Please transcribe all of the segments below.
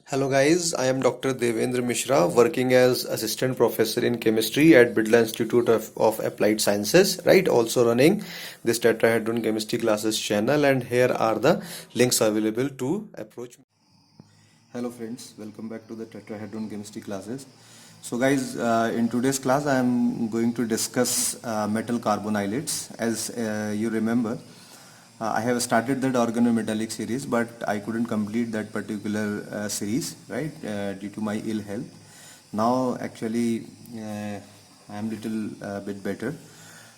Hello guys, I am Dr. Devendra Mishra, working as Assistant Professor in Chemistry at Bidla Institute of Applied Sciences, right? Also running this Tetrahedron Chemistry Classes channel, and here are the links available to approach me. Hello friends, welcome back to the Tetrahedron Chemistry Classes. So guys, in today's class I am going to discuss metal carbonylates. As you remember, I have started that organometallic series, but I couldn't complete that particular series, right, due to my ill health. Now, actually, I am little bit better,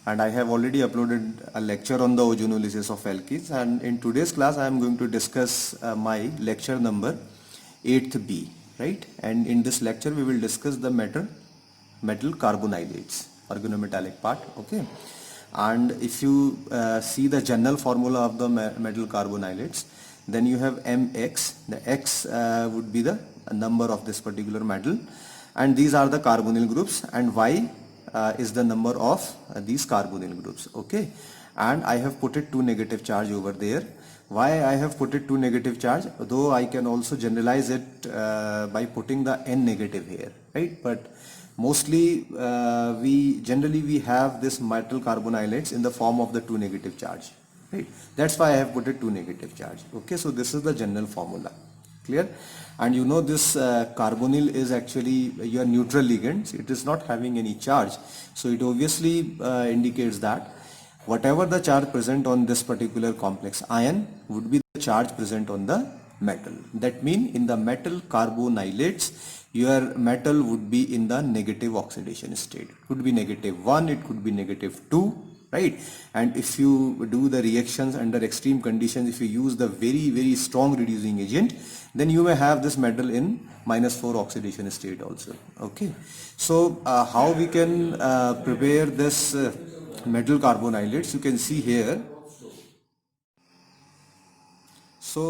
and I have already uploaded a lecture on the ozonolysis of alkenes. And in today's class, I am going to discuss my lecture number 8th B, right? And in this lecture, we will discuss the metal carbonylates, organometallic part, okay? And if you see the general formula of the metal carbonylates, then you have mx. The x would be the number of this particular metal, and these are the carbonyl groups, and y is the number of these carbonyl groups, okay? And I have put it two negative charge over there. Why I have put it two negative charge, though I can also generalize it by putting the n negative here, right? But mostly we generally have this metal carbonylates in the form of the two negative charge, right? That's why I have put it two negative charge, okay? So this is the general formula, clear? And you know this carbonyl is actually your neutral ligand. It is not having any charge, so it obviously indicates that whatever the charge present on this particular complex ion would be the charge present on the metal. That means in the metal carbonylates, your metal would be in the negative oxidation state. It could be -1, it could be -2, right? And if you do the reactions under extreme conditions, if you use the very strong reducing agent, then you may have this metal in -4 oxidation state also, okay? So how we can prepare this metal carbonylates, you can see here. So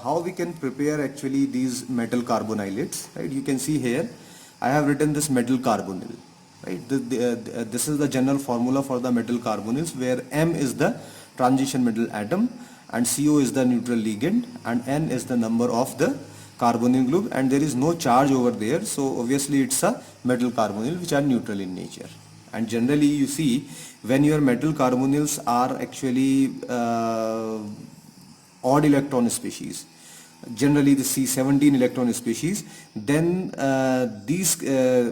how we can prepare actually these metal carbonylates, right? You can see here I have written this metal carbonyl, right? This is the general formula for the metal carbonyls, where M is the transition metal atom and CO is the neutral ligand and N is the number of the carbonyl group, and there is no charge over there, so obviously it's a metal carbonyl which are neutral in nature. And generally you see, when your metal carbonyls are actually odd electron species, generally the C17 electron species, then these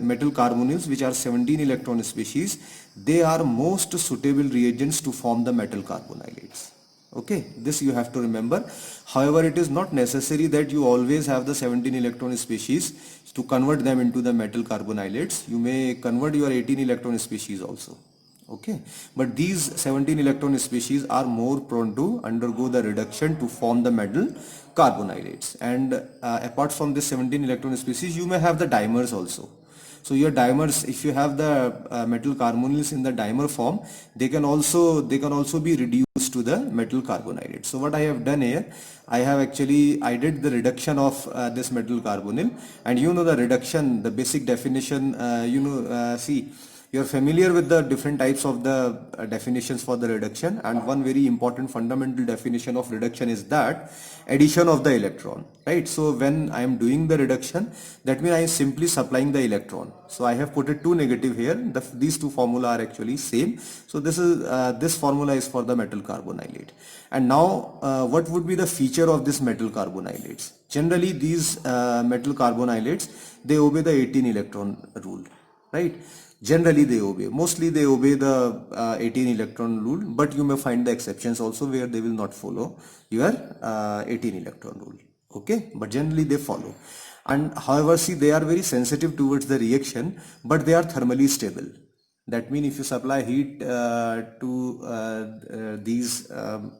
metal carbonyls which are 17 electron species, they are most suitable reagents to form the metal carbonylates. Okay, this you have to remember. However, it is not necessary that you always have the 17 electron species to convert them into the metal carbonylates. You may convert your 18 electron species also, okay? But these 17 electron species are more prone to undergo the reduction to form the metal carbonylates. And apart from this 17 electron species, you may have the dimers also. So your dimers, if you have the metal carbonyls in the dimer form, they can also be reduced to the metal carbonylate. So what I have done here, I did the reduction of this metal carbonyl, and you know the reduction, the basic definition, see, you are familiar with the different types of the definitions for the reduction, and one very important fundamental definition of reduction is that addition of the electron, right? So when I am doing the reduction, that means I am simply supplying the electron. So I have put it two negative here. These two formula are actually same. So this formula is for the metal carbonylate. And now what would be the feature of this metal carbonylates? Generally these metal carbonylates, they obey the 18 electron rule, right? Generally they obey, mostly they obey the 18 electron rule, but you may find the exceptions also where they will not follow your 18 electron rule, okay? But generally they follow. And however, see, they are very sensitive towards the reaction, but they are thermally stable. That means if you supply heat to these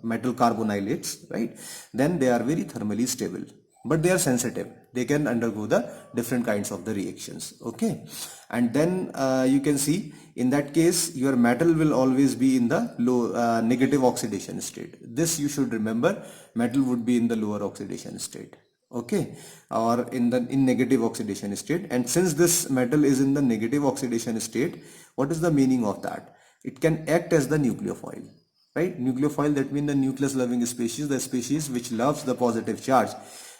metal carbonylates, right, then they are very thermally stable, but they are sensitive. They can undergo the different kinds of the reactions, okay? And then you can see in that case your metal will always be in the low negative oxidation state. This you should remember, metal would be in the lower oxidation state, okay, or in negative oxidation state. And since this metal is in the negative oxidation state, what is the meaning of that? It can act as the nucleophile, right? Nucleophile, that means the nucleus loving species, the species which loves the positive charge.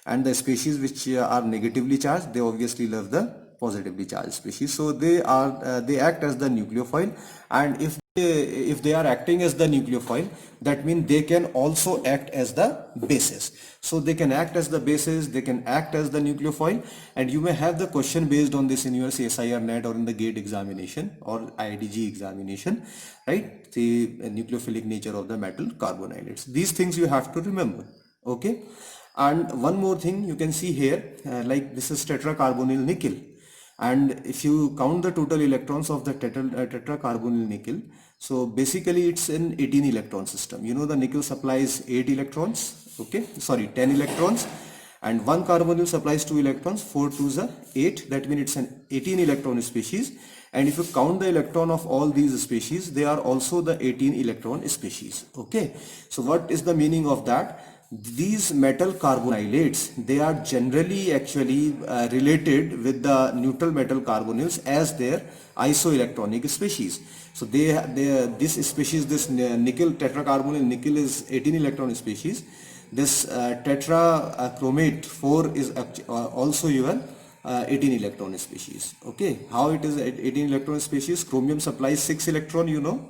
and the species which are negatively charged, they obviously love the positively charged species. So they act as the nucleophile, and if they are acting as the nucleophile, that means they can also act as the bases. So they can act as the bases, they can act as the nucleophile, and you may have the question based on this in your CSIR net or in the GATE examination or IITG examination, right? The nucleophilic nature of the metal carbonylates. These things you have to remember, okay? And one more thing you can see here, like this is tetracarbonyl nickel, and if you count the total electrons of the tetracarbonyl nickel, so basically it's an 18 electron system. You know the nickel supplies 8 electrons, okay, sorry, 10 electrons, and one carbonyl supplies 2 electrons, 4 2s are 8, that means it's an 18 electron species. And if you count the electron of all these species, they are also the 18 electron species, okay. So what is the meaning of that? These metal carbonylates, they are generally actually related with the neutral metal carbonyls as their isoelectronic species. So this species, this nickel, tetracarbonyl nickel is 18 electron species. This tetrachromate 4 is also your 18 electron species, okay. How it is 18 electron species? Chromium supplies 6 electron, you know.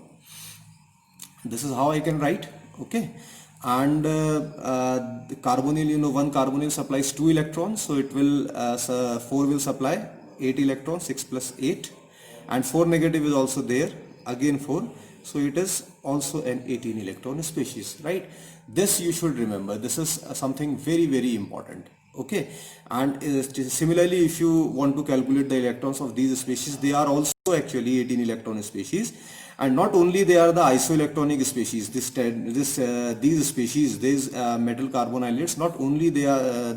This is how I can write, okay. And the carbonyl, you know, one carbonyl supplies 2 electrons, so it will 4 will supply 8 electrons, 6 plus 8, and 4 negative is also there, again 4, so it is also an 18 electron species, right? This you should remember. This is something very important, okay. And similarly, if you want to calculate the electrons of these species, they are also actually 18 electron species. And not only they are the isoelectronic species, these species, these metal carbonylates, not only they are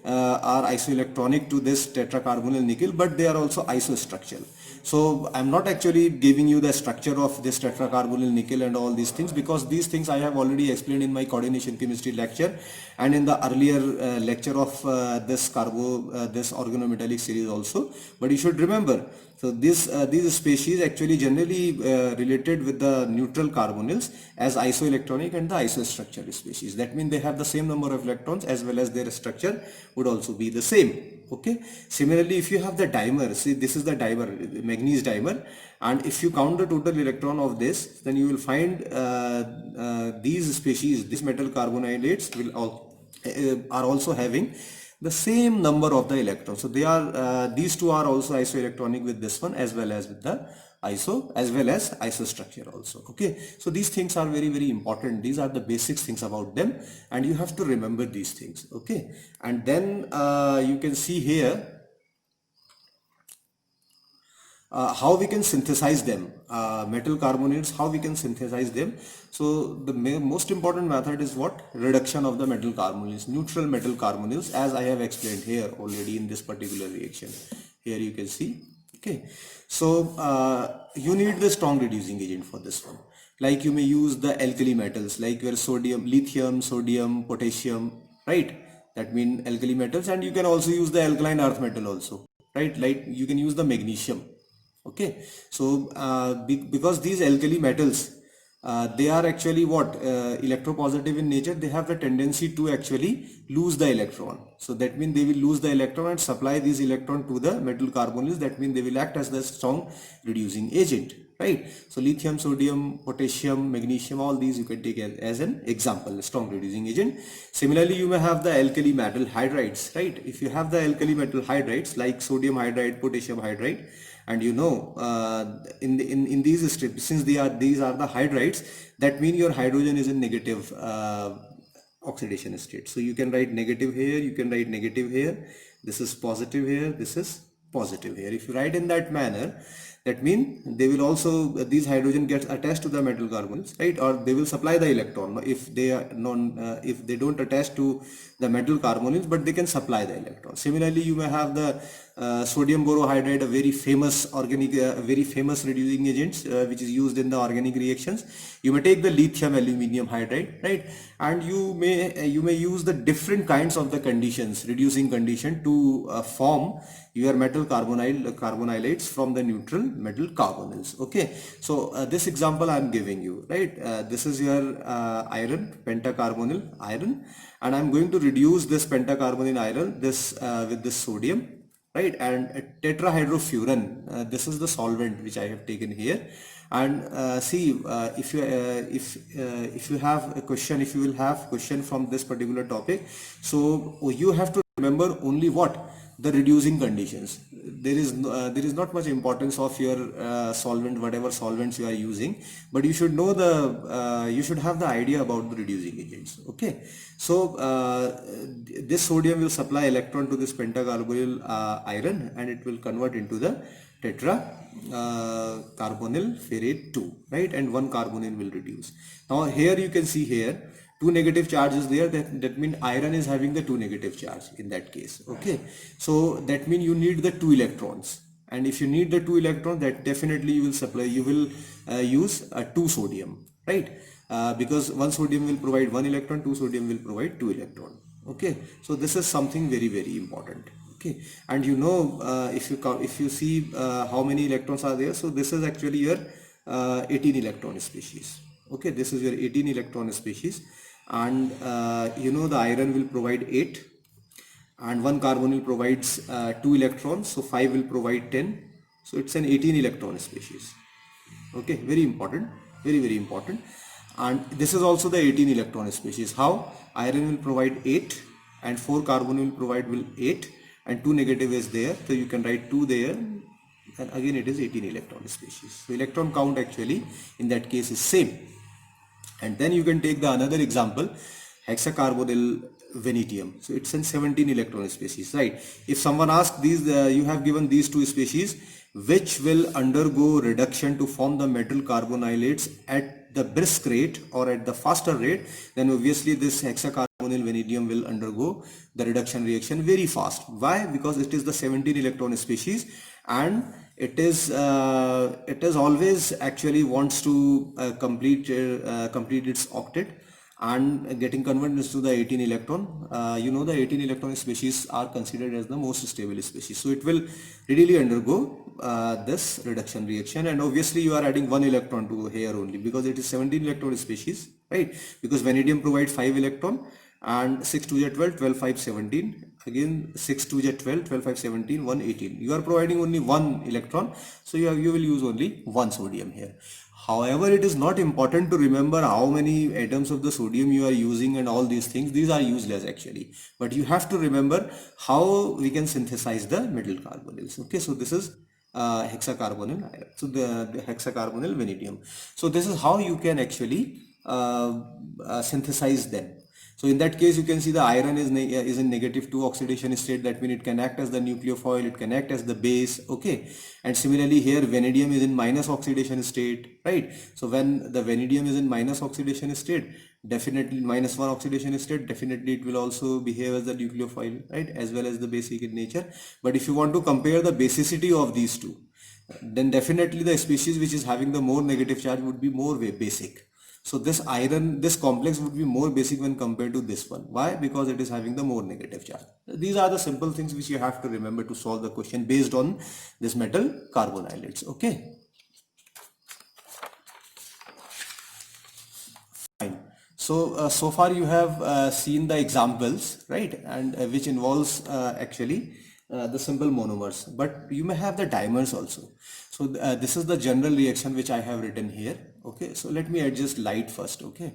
isoelectronic to this tetracarbonyl nickel, but they are also isostructural. So I'm not actually giving you the structure of this tetracarbonyl nickel and all these things, because these things I have already explained in my coordination chemistry lecture and in the earlier lecture of this organometallic series also. But you should remember, so these species actually generally related with the neutral carbonyls as isoelectronic and the isostructural species. That means they have the same number of electrons as well as their structure would also be the same, okay. Similarly, if you have the dimer, see this is the dimer, manganese dimer, and if you count the total electron of this, then you will find these species, these metal carbonylates are also having the same number of the electrons. So they are these two are also isoelectronic with this one as well as with the isostructure also, okay. So these things are very important. These are the basic things about them, and you have to remember these things, okay. And then you can see here how we can synthesize them, metal carbonylates, how we can synthesize them. So the most important method is what? Reduction of the metal carbonyls, neutral metal carbonyls, as I have explained here already in this particular reaction. Here you can see, okay. So you need the strong reducing agent for this one. Like you may use the alkali metals, like your sodium, lithium, sodium, potassium, right? That means alkali metals, and you can also use the alkaline earth metal also, right? Like you can use the magnesium, okay. So because these alkali metals, they are actually what, electropositive in nature, they have the tendency to actually lose the electron. So that means they will lose the electron and supply these electron to the metal carbonyls. That means they will act as the strong reducing agent, right? So lithium, sodium, potassium, magnesium, all these you can take as an example, strong reducing agent. Similarly, you may have the alkali metal hydrides, right? If you have the alkali metal hydrides like sodium hydride, potassium hydride, and you know in these strips, since these are the hydrides, that means your hydrogen is in negative oxidation state. So you can write negative here, you can write negative here, this is positive here, this is positive here. If you write in that manner, that means they will also, these hydrogen gets attached to the metal carbonyls, right? Or they will supply the electron if they are if they don't attach to the metal carbonyls, but they can supply the electron. Similarly, you may have the sodium borohydride, a very famous organic, very famous reducing agents which is used in the organic reactions. You may take the lithium aluminium hydride, right, and you may use the different kinds of the conditions, reducing condition, to form your metal carbonylates from the neutral metal carbonyls. Okay, so this example I am giving you, right, this is your iron, pentacarbonyl iron, and I'm going to reduce this pentacarbonyl iron with this sodium, right, and tetrahydrofuran, this is the solvent which I have taken here. And see, if you have a question, if you will have question from this particular topic, so you have to remember only what the reducing conditions. There is not much importance of your solvent, whatever solvents you are using, but you should know you should have the idea about the reducing agents. Okay, so this sodium will supply electron to this pentacarbonyl iron, and it will convert into the tetra carbonyl ferrate 2, right, and one carbonyl will reduce. Now here you can see here two negative charges there, that means iron is having the two negative charge in that case. Okay, so that means you need the two electrons, and if you need the two electrons, that definitely you will use two sodium, right, because one sodium will provide one electron, two sodium will provide two electron. Okay, so this is something very, very important. Okay, and if you see how many electrons are there, so this is actually your 18 electron species. Okay, this is your 18 electron species, and the iron will provide 8, and one carbonyl provides 2 electrons, so 5 will provide 10, so it's an 18 electron species. Okay, very important, very, very important. And this is also the 18 electron species. How? Iron will provide 8 and 4 carbonyl will provide 8, and 2 negative is there, so you can write 2 there, and again it is 18 electron species. So electron count actually in that case is same. And then you can take the another example, hexacarbonyl vanadium. So it's in 17 electron species, right? If someone asks these, you have given these two species, which will undergo reduction to form the metal carbonylates at the brisk rate or at the faster rate, then obviously this hexacarbonyl vanadium will undergo the reduction reaction very fast. Why? Because it is the 17 electron species, and it is always actually wants to complete its octet and getting converted into the 18 electron. The 18 electron species are considered as the most stable species, so it will readily undergo this reduction reaction. And obviously you are adding one electron to here only, because it is 17 electron species, right? Because vanadium provides 5 electron, and 6 2 is 12, 12 5 17, again 6 2 is 12, 12 5 17, 1 18. You are providing only one electron, so you will use only one sodium here. However, it is not important to remember how many atoms of the sodium you are using and all these things. These are useless actually, but you have to remember how we can synthesize the metal carbonyls. Okay, so this is hexacarbonyl iron, so the hexacarbonyl vanadium. So this is how you can actually synthesize them. So in that case, you can see the iron is in -2 oxidation state. That means it can act as the nucleophile, it can act as the base. Okay, and similarly here vanadium is in minus oxidation state, right? So when the vanadium is in minus oxidation state, definitely -1 oxidation state, definitely it will also behave as the nucleophile, right, as well as the basic in nature. But if you want to compare the basicity of these two, then definitely the species which is having the more negative charge would be more basic. So this complex would be more basic when compared to this one. Why? Because it is having the more negative charge. These are the simple things which you have to remember to solve the question based on this metal carbonylates. Okay. Fine. So so far you have seen the examples, right, and which involves actually the simple monomers, but you may have the dimers also. So this is the general reaction which I have written here. Okay, so let me adjust light first. Okay,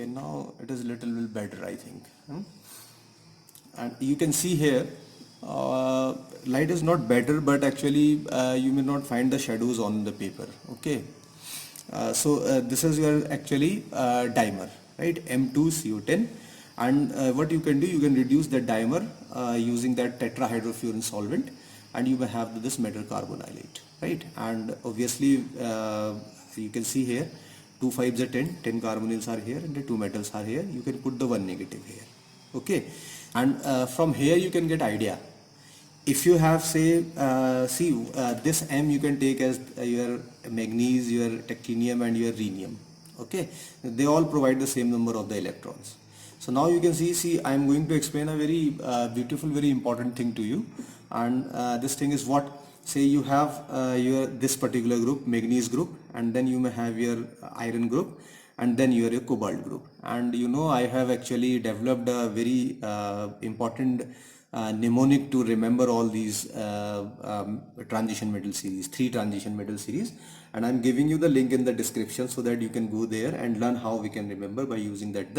now it is a little bit better, I think. And you can see here light is not better, but actually you may not find the shadows on the paper. Okay, so this is your actually dimer, right, M2CO10. And what you can do, you can reduce the dimer using that tetrahydrofuran solvent, and you may have this metal carbonylate, right? And obviously you can see here 2 5s are 10 carbonyls are here, and the 2 metals are here. You can put the 1 negative here. Okay, And from here you can get idea. If you have say this M you can take as your manganese, your tactinium and your rhenium. Okay, they all provide the same number of the electrons. So now you can see I am going to explain a very beautiful, very important thing to you. And this thing is what, say you have your this particular group, manganese group, and then you may have your iron group, and then your cobalt group. And you know, I have actually developed a very important mnemonic to remember all these transition metal series, 3 transition metal series, and I'm giving you the link in the description so that you can go there and learn how we can remember by using that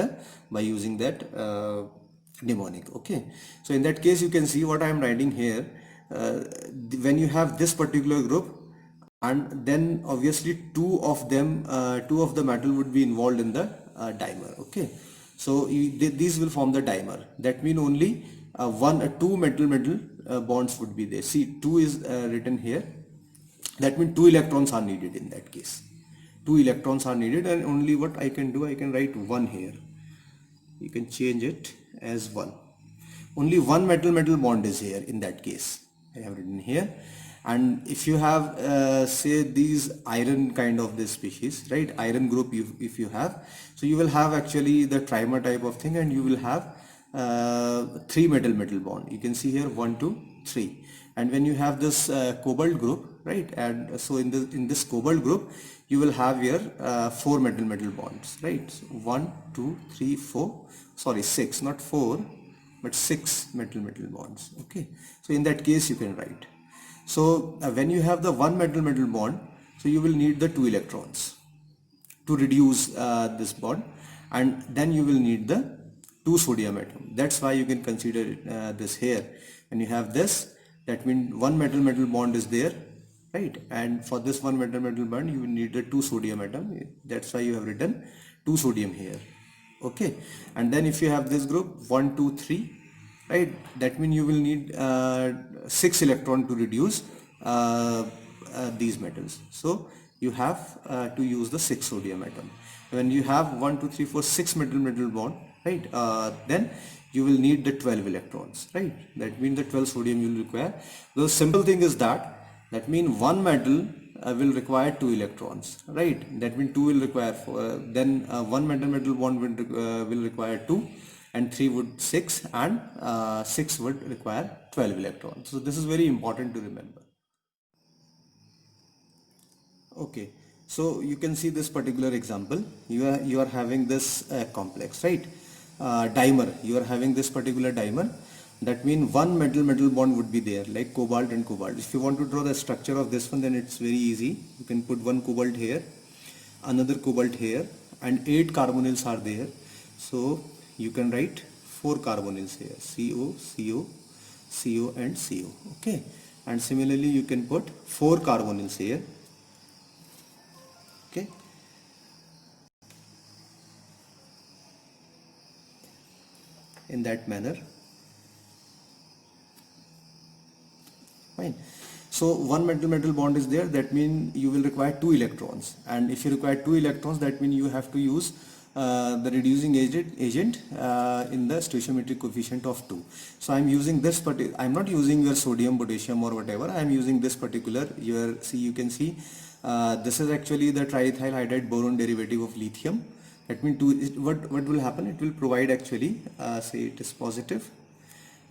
mnemonic. Okay, so in that case you can see what I am writing here. When you have this particular group, and then obviously two of the metal would be involved in the dimer. Okay, so these will form the dimer. That means only two metal bonds would be there. See, 2 is written here. That means 2 electrons are needed in that case. 2 electrons are needed, and only what I can do, I can write 1 here. You can change it as 1. Only one metal bond is here in that case. I have written here. And if you have say these iron kind of this species, right, iron group, if you have, so you will have actually the trimer type of thing, and you will have 3 metal bond. You can see here 1 2 3. And when you have this cobalt group, right, and so in this cobalt group you will have your 4 metal bonds, right. So 1 2 3 4, sorry, 6, not 4 but 6 metal bonds. Okay, so in that case you can write. So when you have the 1 metal bond, so you will need the 2 electrons to reduce this bond, and then you will need the 2 sodium atom. That's why you can consider this here. When you have this, that means 1 metal bond is there, right, and for this 1 metal bond you will need the 2 sodium atom. That's why you have written 2 sodium here. Okay, and then if you have this group 1 2 3, right, that means you will need 6 electron to reduce these metals. So you have to use the 6 sodium atom. When you have 1 2 3 4 6 metal bond, right, then you will need the 12 electrons, right. That means the 12 sodium you will require. The simple thing is that means one metal will require 2 electrons, right. That means 2 will require 4, then 1 metal bond will require 2, and 3 would 6, and 6 would require 12 electrons. So this is very important to remember. Okay, so you can see this particular example. You are having this complex, right, dimer. You are having this particular dimer. That means one metal bond would be there, like cobalt and cobalt. If you want to draw the structure of this one, then it's very easy. You can put one cobalt here, another cobalt here, and 8 carbonyls are there. So you can write 4 carbonyls here, CO, CO, CO and CO. Okay, and similarly you can put 4 carbonyls here. Okay, in that manner. Fine. So one metal bond is there. That means you will require 2 electrons, and if you require 2 electrons, that means you have to use the reducing agent in the stoichiometric coefficient of 2. So I am using this particular. I am not using your sodium, potassium or whatever. I am using this particular. You can see this is actually the triethyl hydride boron derivative of lithium. That means what will happen? It will provide actually say it is positive,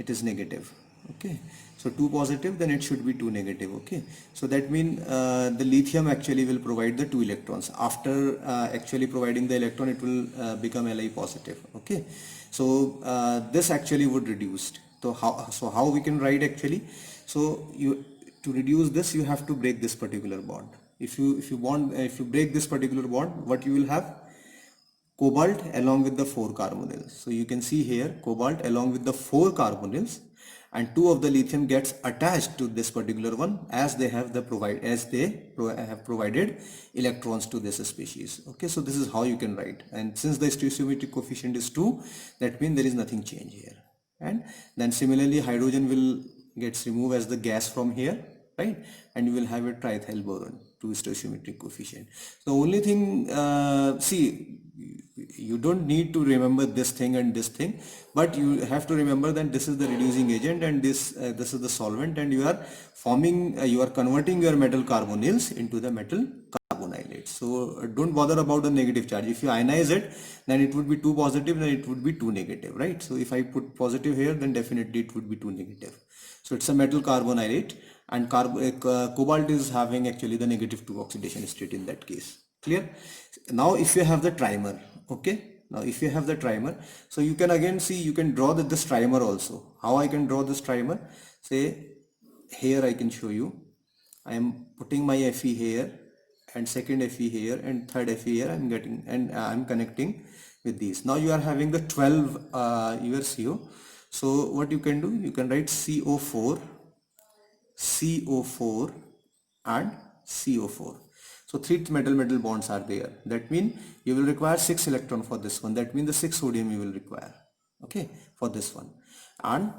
it is negative. Okay, so 2 positive, then it should be 2 negative. Okay, so that means the lithium actually will provide the 2 electrons. After actually providing the electron, it will become Li positive. Okay, so this actually would reduce. So how we can write actually? So to reduce this, you have to break this particular bond. If you break this particular bond, what you will have? Cobalt along with the 4 carbonyls. So you can see here cobalt along with the 4 carbonyls, and 2 of the lithium gets attached to this particular one as they have provided electrons to this species. Okay, so this is how you can write, and since the stoichiometric coefficient is 2, that means there is nothing change here. And then similarly hydrogen will gets removed as the gas from here, right? And you will have a triethyl boron, 2 stoichiometric coefficient. The only thing, see, you don't need to remember this thing and this thing, but you have to remember that this is the reducing agent and this is the solvent, and you are forming, you are converting your metal carbonyls into the metal carbonylates. So don't bother about the negative charge. If you ionize it, then it would be 2 positive, then it would be 2 negative, right? So if I put positive here, then definitely it would be 2 negative. So it's a metal carbonylate, and cobalt is having actually the negative 2 oxidation state in that case. Clear? Now if you have the trimer, okay, now if you have the trimer, so you can again see, you can draw this trimer also. How I can draw this trimer? Say here I can show you. I am putting my Fe here, and second Fe here, and third Fe here. I'm getting, and I'm connecting with these. Now you are having the 12 your CO. So what you can do, you can write CO4, CO4 and CO4. So 3 metal bonds are there. That means you will require 6 electron for this one. That means the 6 sodium you will require, okay, for this one. And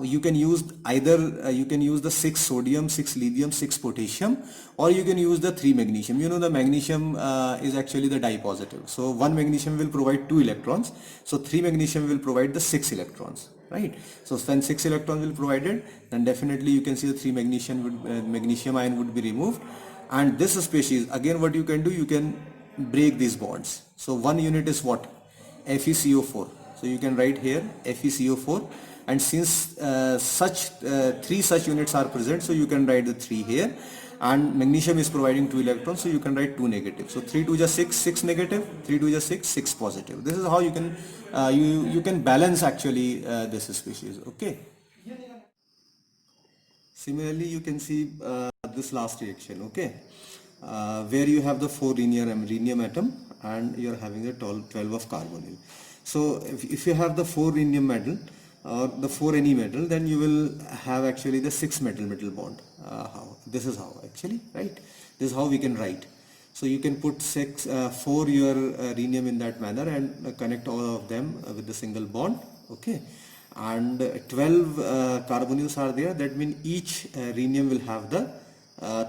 you can use either you can use the 6 sodium, 6 lithium, 6 potassium, or you can use the 3 magnesium. You know the magnesium is actually the dye positive. So 1 magnesium will provide 2 electrons. So 3 magnesium will provide the 6 electrons, right? So when 6 electrons will provided, then definitely you can see the 3 magnesium would, magnesium ion would be removed. And this species, again what you can do, you can break these bonds. So one unit is what? FeCO4. So you can write here FeCO4, and since 3 such units are present, so you can write the 3 here, and magnesium is providing 2 electrons, so you can write 2 negative. So 3 2 is 6, 6 negative, 3 2 is 6, 6 positive. This is how you can you can balance actually this species, okay. Similarly, you can see this last reaction, okay, where you have the 4 rhenium atom, and you are having the 12 of carbonyl. So if you have the 4 rhenium metal or the 4 any metal, then you will have actually the 6 metal bond. This is how actually, right? This is how we can write. So you can put 4 your rhenium in that manner and connect all of them with the single bond, okay. And 12 carbonyls are there. That means each rhenium will have the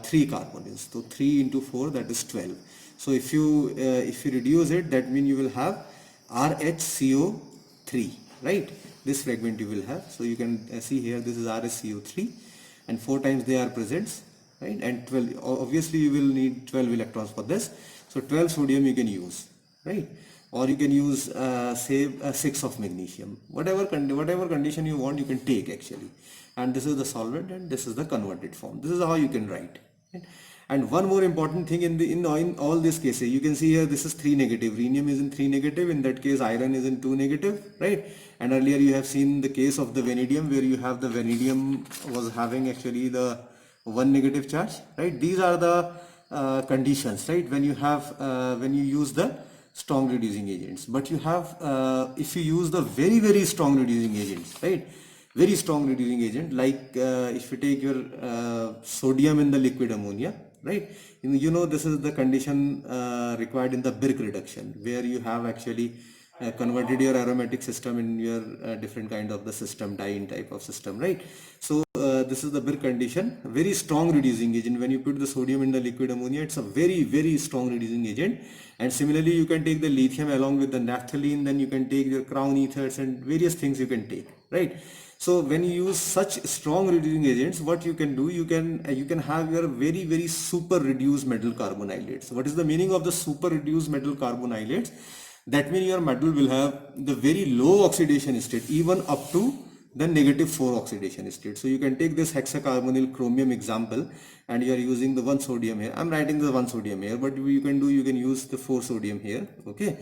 3 carbonyls. So 3 into 4, that is 12. So if you reduce it, that means you will have RHCO3, right? This fragment you will have. So you can see here, this is RHCO3, and 4 times they are present, right? And 12, obviously you will need 12 electrons for this. So 12 sodium you can use, right? Or you can use say 6 of magnesium. Whatever condition you want, you can take actually. And this is the solvent, and this is the converted form. This is how you can write, right? And one more important thing, in all these cases, you can see here this is 3 negative. Rhenium is in 3 negative. In that case, iron is in 2 negative, right? And earlier you have seen the case of the vanadium, where you have the vanadium was having actually the 1 negative charge, right? These are the conditions, right? When you have when you use the strong reducing agents. But you have if you use the very strong reducing agents, right? Very strong reducing agent, like if you take your sodium in the liquid ammonia, right? You know this is the condition required in the Birk reduction, where you have actually converted your aromatic system in your different kind of the system, diene type of system, right? So this is the Birk condition, very strong reducing agent. When you put the sodium in the liquid ammonia, it's a very strong reducing agent. And similarly, you can take the lithium along with the naphthalene, then you can take your crown ethers and various things you can take, right? So when you use such strong reducing agents, what you can do, you can have your very super reduced metal carbonylates. What is the meaning of the super reduced metal carbonylates? That means your metal will have the very low oxidation state, even up to the -4 oxidation state. So you can take this hexacarbonyl chromium example, and you are using the 1 sodium here. I'm writing the 1 sodium here, but you can use the 4 sodium here, okay.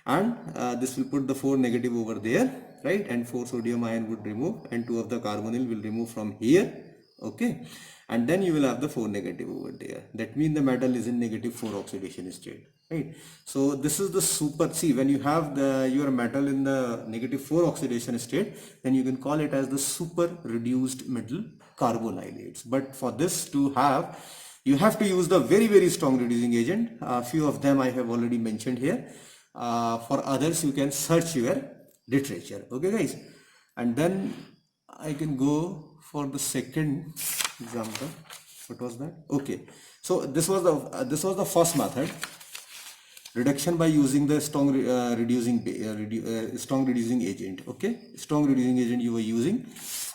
And this will put the 4 negative over there, right? And 4 sodium ion would remove, and 2 of the carbonyl will remove from here, okay. And then you will have the 4 negative over there. That means the metal is in -4 oxidation state, right? So this is the super, see, when you have your metal in the -4 oxidation state, then you can call it as the super reduced metal carbonylates. But for this to have, you have to use the very strong reducing agent. A few of them I have already mentioned here. For others, you can search your literature, okay guys. And then I can go for the second example. What was that? Okay, so this was the first method, reduction by using the strong reducing agent. Okay, strong reducing agent you were using.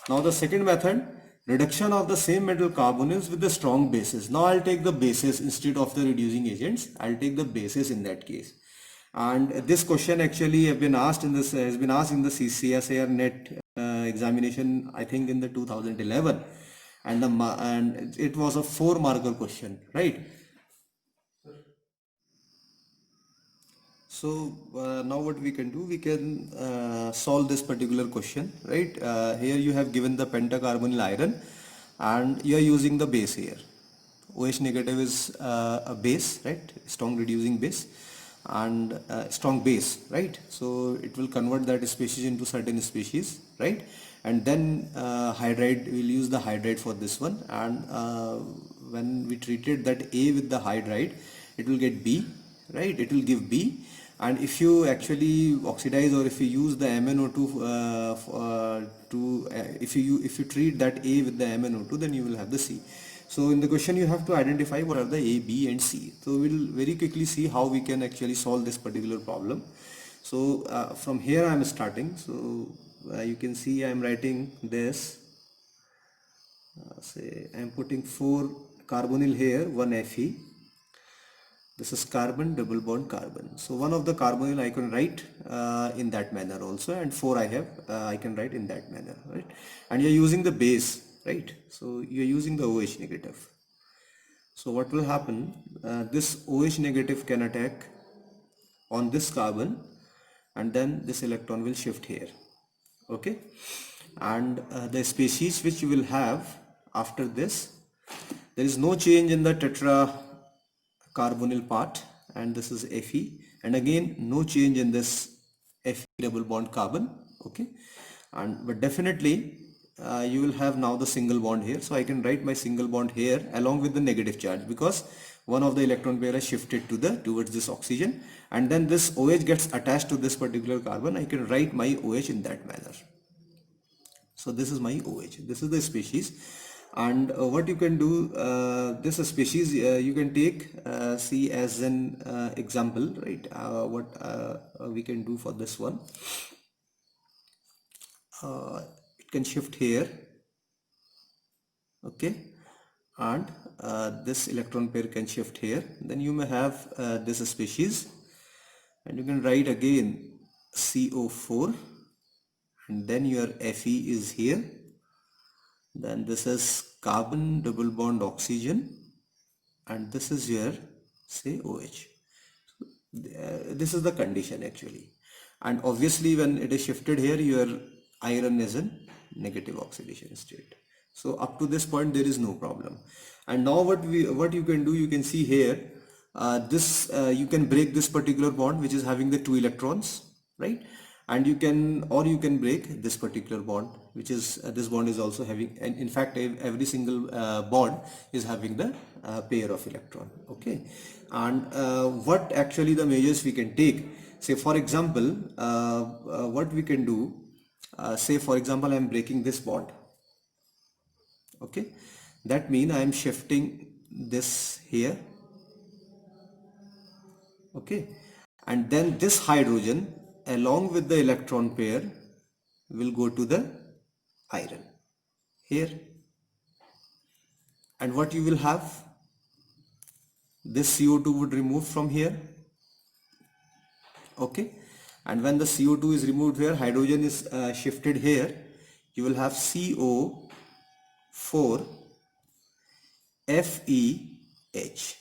Now the second method, reduction of the same metal carbonyls with the strong bases. Now I'll take the bases instead of the reducing agents. I'll take the bases in that case. And this question actually has been asked in the CSIR net examination, I think in the 2011, and it was a 4 marker question, right? So now what we can do, we can solve this particular question, right? Here you have given the pentacarbonyl iron and you are using the base here. OH negative is a base, right? Strong reducing base and strong base, right? So it will convert that species into certain species, right? And then hydride, we'll use the hydride for this one, and when we treated that A with the hydride, it will get B, right? It will give B. And if you actually oxidize, or if you use the MnO2 if you treat that A with the MnO2, then you will have the C. So in the question you have to identify what are the A, B and C. So we'll very quickly see how we can actually solve this particular problem. So from here I am starting. So you can see I am writing this. Say I am putting 4 carbonyl here, 1 Fe. This is carbon, double bond carbon. So one of the carbonyl I can write in that manner also, and 4 I have, I can write in that manner, right? And you're using the base, right? So you're using the OH negative. So what will happen, this OH negative can attack on this carbon, and then this electron will shift here, okay? And the species which you will have after this, there is no change in the tetra carbonyl part, and this is Fe, and again no change in this Fe double bond carbon, okay? And but definitely you will have now the single bond here, so I can write my single bond here along with the negative charge, because one of the electron pair has shifted towards this oxygen, and then this OH gets attached to this particular carbon. I can write my OH in that manner. So this is my OH, this is the species. And what you can do, this species you can take, see as an example, right? What we can do for this one, it can shift here, okay? And this electron pair can shift here. Then you may have this species, and you can write again CO4, and then your Fe is here. Then this is carbon double bond oxygen, and this is your, say, OH. This is the condition actually, and obviously when it is shifted here, your iron is in negative oxidation state. So up to this point there is no problem. And now what you can do, you can see here, you can break this particular bond which is having the 2 electrons, right? And you can break this particular bond, which is this bond is also having, and in fact every single bond is having the pair of electron, okay? And what actually the measures we can take, say for example, what we can do, say for example I am breaking this bond, okay? That means I am shifting this here, okay? And then this hydrogen along with the electron pair will go to the iron here, and what you will have, this CO2 would remove from here, okay? And when the CO2 is removed here, hydrogen is shifted here, you will have CO4 FeH,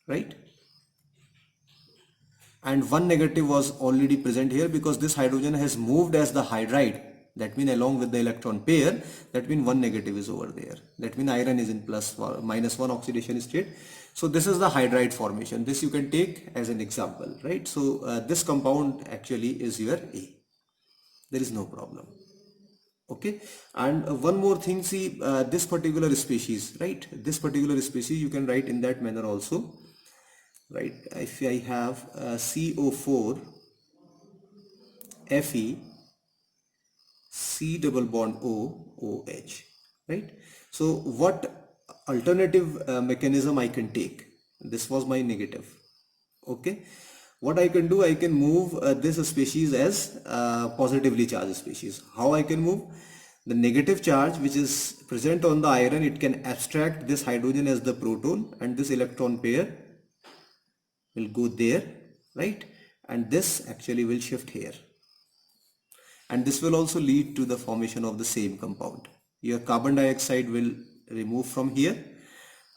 right? And one negative was already present here because this hydrogen has moved as the hydride. That means along with the electron pair, that means one negative is over there. That means iron is in -1 oxidation state. So this is the hydride formation. This you can take as an example, right? So this compound actually is your A. There is no problem. Okay, and one more thing, see this particular species, right? This particular species you can write in that manner also, right? If I have CO4 Fe C double bond O OH, right? So what alternative mechanism I can take. This was my negative. Okay, what I can do, I can move this species as positively charged species. How I can move? The negative charge which is present on the iron, it can abstract this hydrogen as the proton, and this electron pair will go there, right? And this actually will shift here, and this will also lead to the formation of the same compound. Your carbon dioxide will remove from here,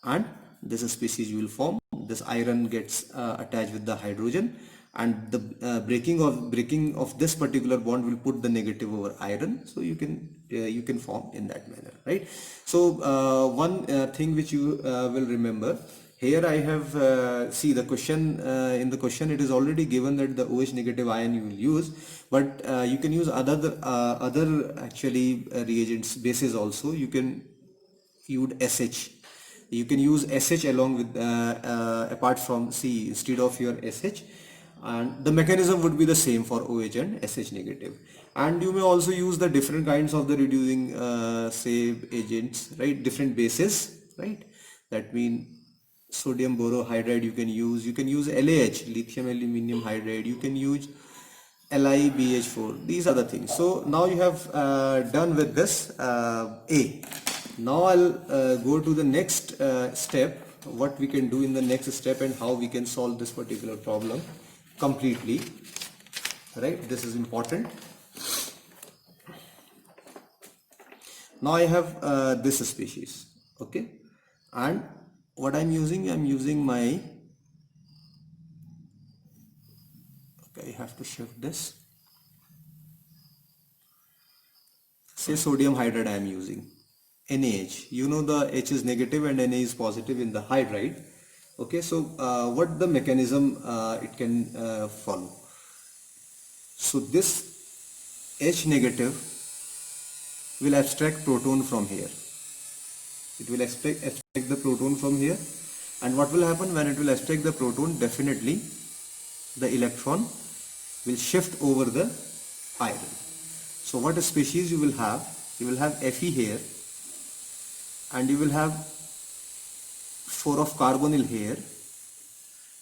and this species will form. This iron gets attached with the hydrogen, and the breaking of this particular bond will put the negative over iron, so you can form in that manner, right? So one thing which you will remember here, I have see the question, in the question it is already given that the OH negative ion you will use, but you can use other actually reagents, bases also. You can use SH. You can use SH along with apart from C instead of your SH, and the mechanism would be the same for OH and SH negative. And you may also use the different kinds of the reducing say agents, right? Different bases, right? That mean sodium borohydride you can use LaH, lithium aluminum hydride, you can use LiBH4. These are the things. So now you have done with this A. Now I'll go to the next step, what we can do in the next step and how we can solve this particular problem completely, right? This is important. Now I have this species, okay, and what I'm using my, okay, I have to shift this, say sodium hydride I am using, NaH. You know the H is negative and Na is positive in the hydride. Okay, so what the mechanism it can follow? So this H negative will abstract proton from here. It will abstract the proton from here, and what will happen when it will abstract the proton? Definitely the electron will shift over the iron. So what species you will have? You will have Fe here, and you will have 4 of carbonyl here.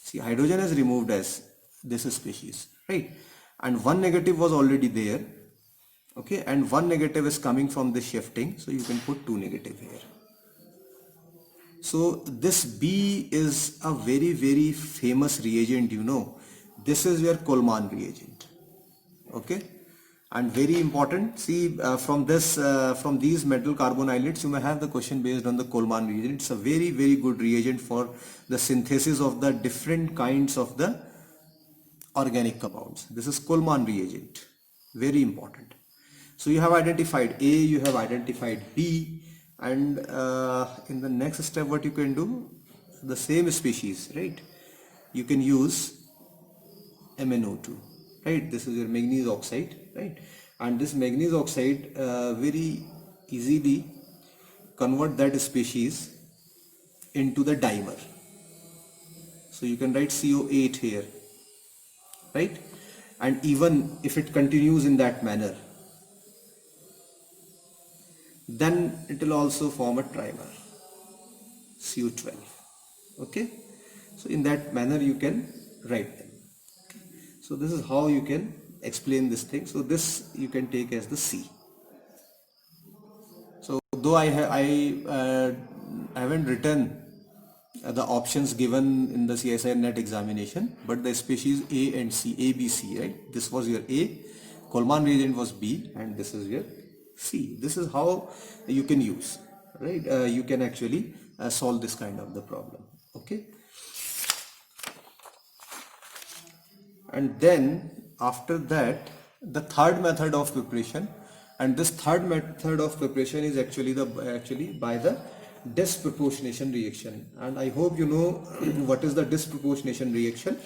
See, hydrogen is removed as this species, right? And one negative was already there, okay, and one negative is coming from the shifting, so you can put 2 negative here. So this B is a very, very famous reagent, you know. This is your Coleman reagent, okay, and very important. See, from these metal carbonylates, you may have the question based on the Coleman reagent. It's a very, very good reagent for the synthesis of the different kinds of the organic compounds. This is Coleman reagent, very important. So you have identified A, you have identified B, and in the next step what you can do, the same species, right? You can use MnO2, right? This is your manganese oxide, right? And this manganese oxide very easily convert that species into the dimer. So you can write CO8 here, right? And even if it continues in that manner, then it will also form a trimer, CO12, okay? So in that manner you can write them. So this is how you can explain this thing. So this you can take as the C. So though I haven't written the options given in the CSIR net examination, but the species A and C, A, B, C, right? This was your A, Coleman reagent was B, and this is your C. This is how you can use, right? You can actually solve this kind of the problem, okay? And then after that, the third method of preparation, and this third method of preparation is actually by the disproportionation reaction. And I hope you know what is the disproportionation reaction.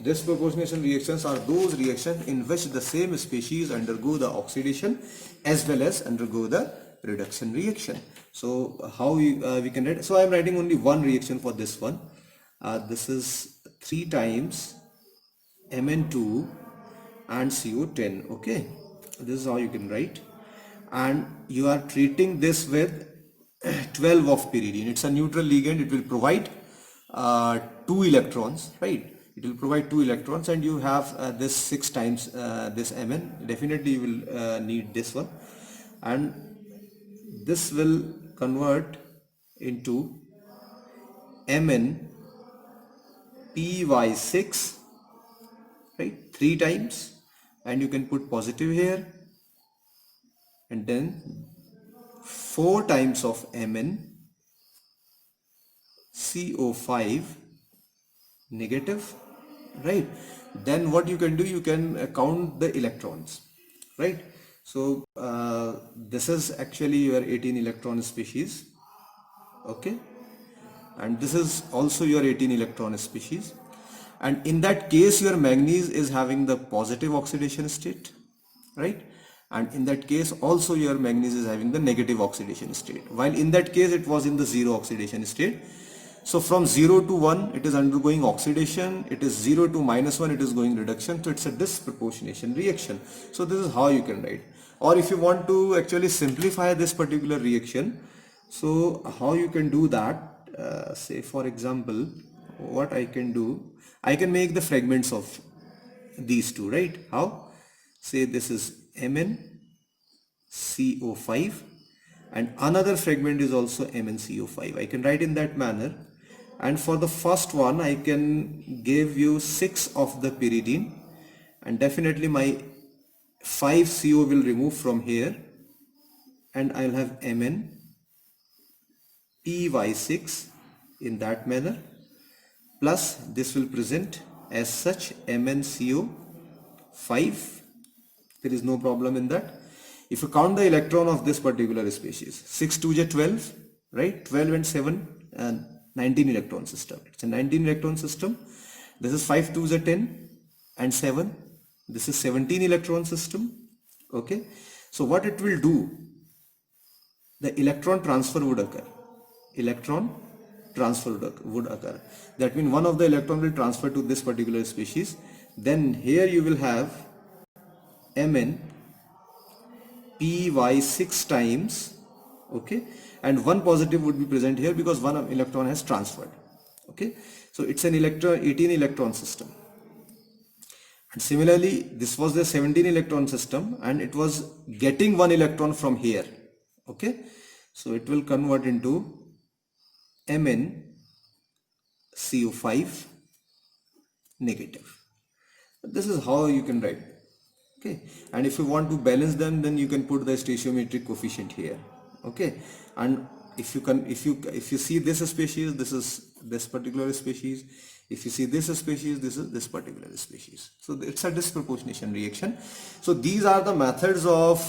Disproportionation reactions are those reactions in which the same species undergo the oxidation as well as undergo the reduction reaction. So how we can write? So I am writing only one reaction for this one. This is 3 times Mn2 and CO10, okay? This is how you can write, and you are treating this with 12 of pyridine. It's a neutral ligand. It will provide 2 electrons, right? It will provide 2 electrons, and you have this 6 times this Mn. Definitely you will need this one, and this will convert into Mn Py6, right, 3 times, and you can put positive here, and then 4 times of Mn CO5 negative, right? Then what you can do, you can count the electrons, right? So this is actually your 18 electron species, okay, and this is also your 18 electron species, and in that case your manganese is having the positive oxidation state, right? And in that case also your manganese is having the negative oxidation state, while in that case it was in the zero oxidation state. So from 0 to 1 it is undergoing oxidation, it is 0 to -1 it is going reduction, so it's a disproportionation reaction. So this is how you can write. Or if you want to actually simplify this particular reaction, so how you can do that, say for example, what I can do, I can make the fragments of these two, right? How? Say this is MnCO5 and another fragment is also MnCO5. I can write in that manner, and for the first one I can give you 6 of the pyridine, and definitely my 5 CO will remove from here, and I'll have Mn Py6 in that manner, plus this will present as such MnCO5. There is no problem in that. If you count the electron of this particular species, 6 2 is 12, right? 12 and 7 and 19 electron system. It's a 19 electron system. This is 5 2 is 10 and 7. This is 17 electron system. Okay. So what it will do, the electron transfer would occur. Electron transfer would occur. That means one of the electron will transfer to this particular species. Then here you will have Mn Py6 times, okay, and one positive would be present here because one electron has transferred, okay. So it's an 18 electron system, and similarly this was the 17 electron system and it was getting one electron from here, okay. So it will convert into MnCO5 negative. This is how you can write. Okay, and if you want to balance them, then you can put the stoichiometric coefficient here, okay. And if you see this species, this is this particular species. If you see this species, this is this particular species. So it's a disproportionation reaction. So these are the methods of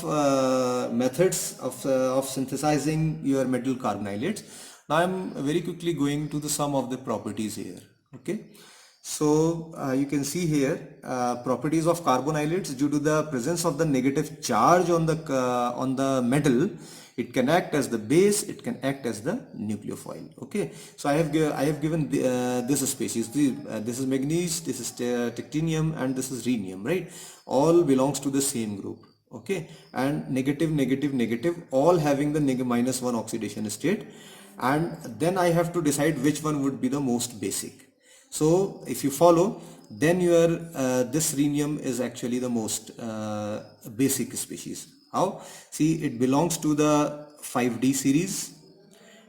synthesizing your metal carbonylates. Now I'm very quickly going to the some of the properties here, okay. So you can see here properties of carbonylates. Due to the presence of the negative charge on the metal, it can act as the base, it can act as the nucleophile, okay. So I have given this species. This is manganese, this is titanium, and this is rhenium, right? All belongs to the same group, okay. And negative, negative, negative, all having the -1 oxidation state, and then I have to decide which one would be the most basic. So if you follow, then your this rhenium is actually the most basic species. How? See, it belongs to the 5D series,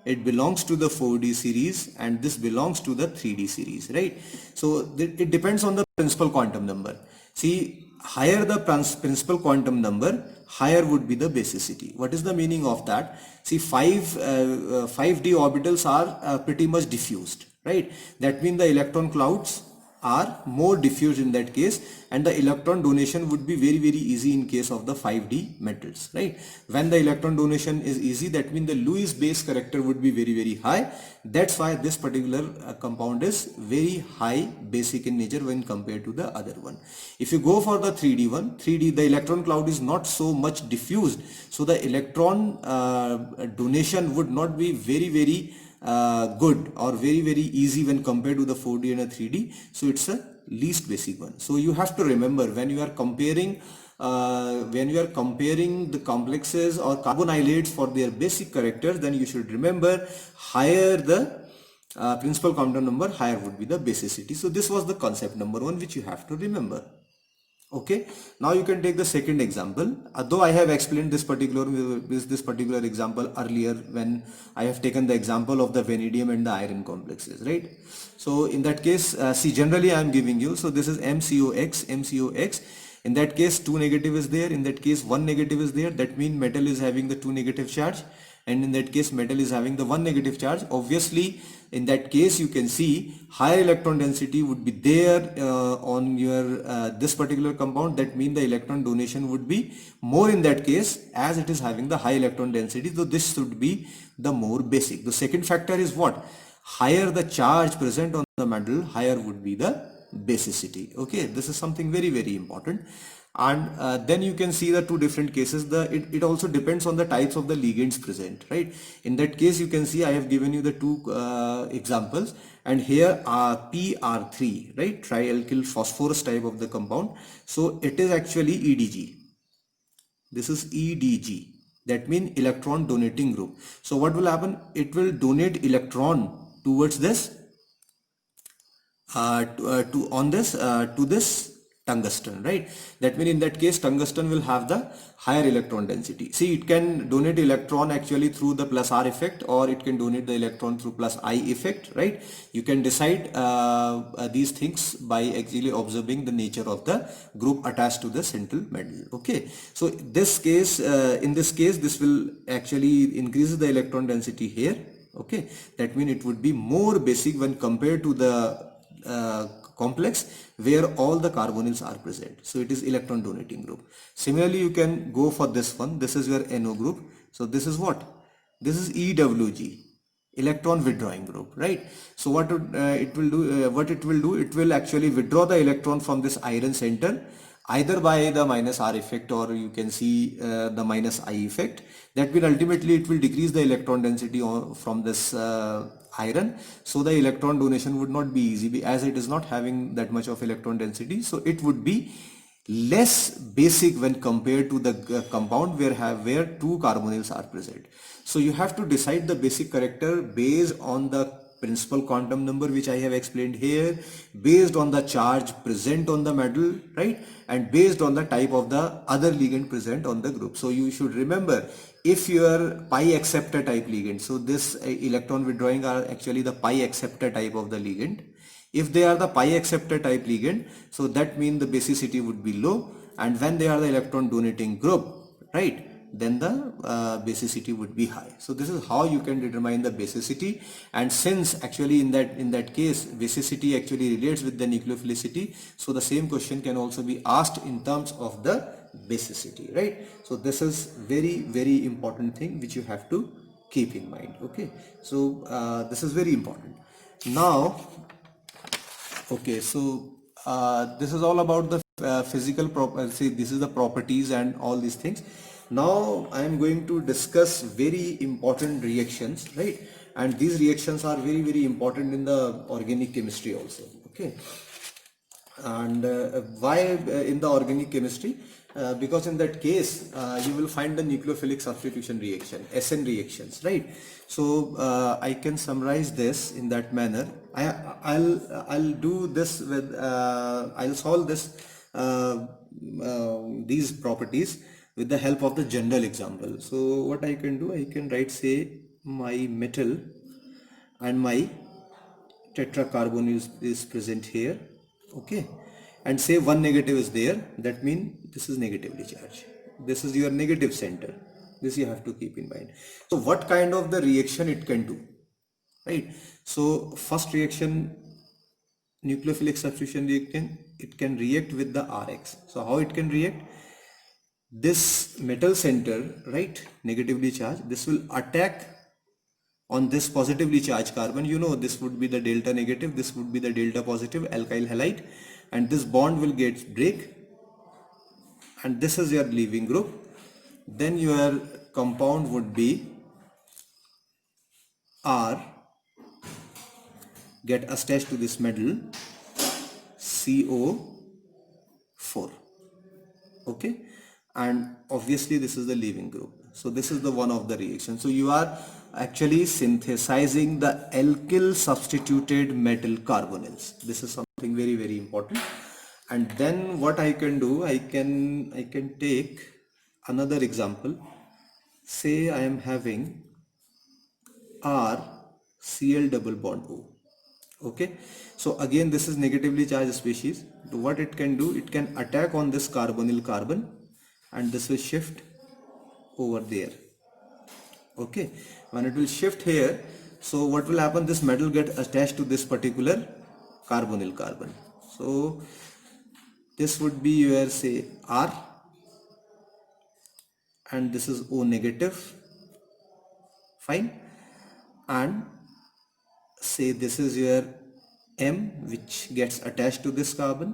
it belongs to the 4D series, and this belongs to the 3D series, right? So it depends on the principal quantum number. See, higher the principal quantum number, higher would be the basicity. What is the meaning of that? See, 5D orbitals are pretty much diffused, right? That means the electron clouds are more diffused in that case, and the electron donation would be very easy in case of the 5D metals, right? When the electron donation is easy, that means the Lewis base character would be very high. That's why this particular compound is very high basic in nature when compared to the other one. If you go for the 3D one, 3D, the electron cloud is not so much diffused, so the electron donation would not be very good or very easy when compared to the 4D and a 3D. So it's a least basic one. So you have to remember, when you are comparing when you are comparing the complexes or carbonylates for their basic characters, then you should remember higher the principal compound number, higher would be the basicity. So this was the concept number one which you have to remember. Okay, now you can take the second example. Though I have explained this particular example earlier when I have taken the example of the vanadium and the iron complexes, right? So in that case, see, generally I am giving you, so this is MCOX. In that case, 2 negative is there. In that case, 1 negative is there. That means metal is having the 2 negative charge, and in that case metal is having the 1 negative charge. Obviously in that case you can see higher electron density would be there on your this particular compound. That means the electron donation would be more in that case, as it is having the high electron density. So this should be the more basic. The second factor is what? Higher the charge present on the metal, higher would be the basicity. Okay, this is something very, very important. And then you can see the two different cases. It also depends on the types of the ligands present, right? In that case you can see I have given you the two examples, and here are PR3, right, trialkyl phosphorus type of the compound. So it is actually EDG. This is EDG, that means electron donating group. So what will happen? It will donate electron towards this to this tungsten, right? That means in that case tungsten will have the higher electron density. See, it can donate electron actually through the plus R effect, or it can donate the electron through plus I effect, right? You can decide these things by actually observing the nature of the group attached to the central metal. Okay, so this case in this case this will actually increase the electron density here. Okay, that means it would be more basic when compared to the complex where all the carbonyls are present. So it is electron donating group. Similarly, you can go for this one. This is your NO group. So this is what? This is EWG, electron withdrawing group, right? So what it will do, it will actually withdraw the electron from this iron center, either by the minus R effect, or you can see the minus I effect. That will ultimately it will decrease the electron density from this iron. So the electron donation would not be easy, as it is not having that much of electron density. So it would be less basic when compared to the compound where two carbonyls are present. So you have to decide the basic character based on the principal quantum number, which I have explained here, based on the charge present on the metal, right, and based on the type of the other ligand present on the group. So you should remember, if you are pi acceptor type ligand, so this electron withdrawing are actually the pi acceptor type of the ligand. If they are the pi acceptor type ligand, so that means the basicity would be low, and when they are the electron donating group, right, then the basicity would be high. So this is how you can determine the basicity. And since actually in that case basicity actually relates with the nucleophilicity, so the same question can also be asked in terms of the basicity, right? So this is very, very important thing which you have to keep in mind. Okay, so this is very important. Now, okay, so this is all about the physical properties. This is the properties and all these things. Now I am going to discuss very important reactions, right? And these reactions are very, very important in the organic chemistry also. Okay, and why in the organic chemistry? Because in that case you will find the nucleophilic substitution reaction, SN reactions, right? So I can summarize this in that manner. I'll do this with I'll solve this these properties with the help of the general example. So what I can do, I can write, say, my metal and my tetracarbon is present here. Okay, and say one negative is there, that means this is negatively charged. This is your negative center. This you have to keep in mind. So what kind of the reaction it can do, right? So first reaction, nucleophilic substitution reaction, it can react with the RX. So how it can react? This metal center, right, negatively charged, this will attack on this positively charged carbon. You know, this would be the delta negative, this would be the delta positive alkyl halide, and this bond will get break, and this is your leaving group. Then your compound would be R, get attached to this metal, CO4. Okay, and obviously this is the leaving group. So this is the one of the reaction. So you are actually synthesizing the alkyl substituted metal carbonyls. This is something very, very important. And then what I can do, I can take another example. Say I am having R Cl double bond O. Okay, so again this is negatively charged species. What it can do, it can attack on this carbonyl carbon and this will shift over there. Okay, when it will shift here, so what will happen, this metal get attached to this particular carbonyl carbon. So this would be your say R and this is O negative, fine, and say this is your M which gets attached to this carbon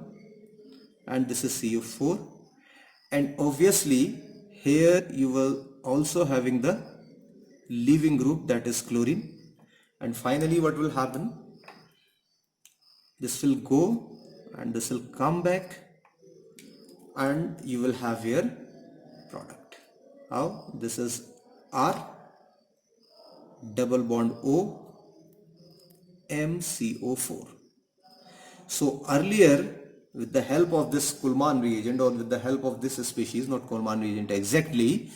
and this is CO4, and obviously here you will also having the leaving group, that is chlorine, and finally what will happen, this will go and this will come back and you will have your product. How? This is R double bond O MCO4. So earlier with the help of this Kuhlmann reagent or with the help of this species, not Kuhlmann reagent exactly,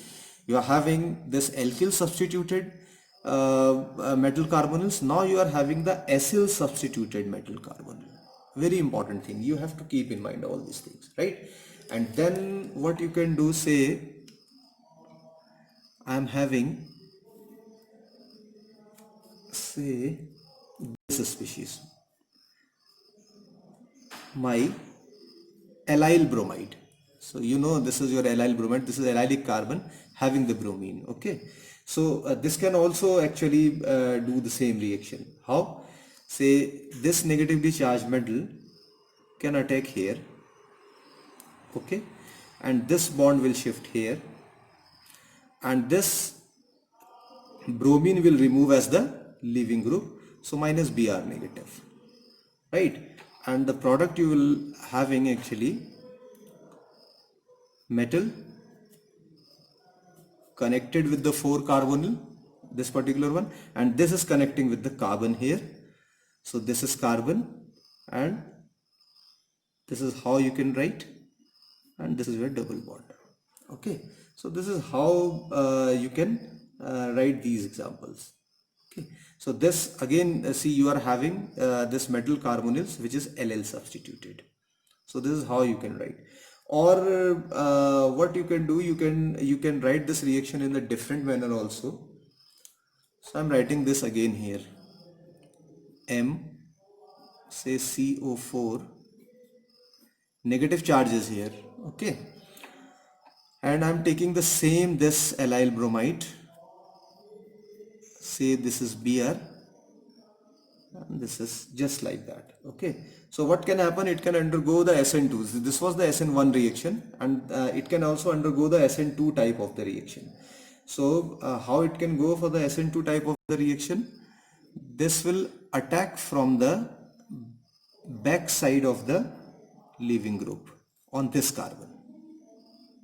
you are having this alkyl substituted metal carbonyls. Now you are having the acyl substituted metal carbonyl. Very important thing, you have to keep in mind all these things, right? And then what you can do, say I am having say this species, my allyl bromide. So you know this is your allyl bromide, this is allylic carbon having the bromine. Okay, so this can also actually do the same reaction. How? Say this negatively charged metal can attack here, okay, and this bond will shift here and this bromine will remove as the leaving group, so minus Br negative, right? And the product you will having actually metal connected with the 4 carbonyl, this particular one, and this is connecting with the carbon here. So this is carbon and this is how you can write, and this is your double bond. Okay, so this is how you can write these examples. Okay, so this again, see you are having this metal carbonyls which is Ll substituted. So this is how you can write. Or what you can do, you can write this reaction in a different manner also. So I'm writing this again here, M say CO4, negative charge is here, okay, and I'm taking the same this allyl bromide, say this is Br and this is just like that. Okay, so what can happen, it can undergo the SN2. This was the SN1 reaction and it can also undergo the SN2 type of the reaction. So how it can go for the SN2 type of the reaction, this will attack from the back side of the leaving group on this carbon,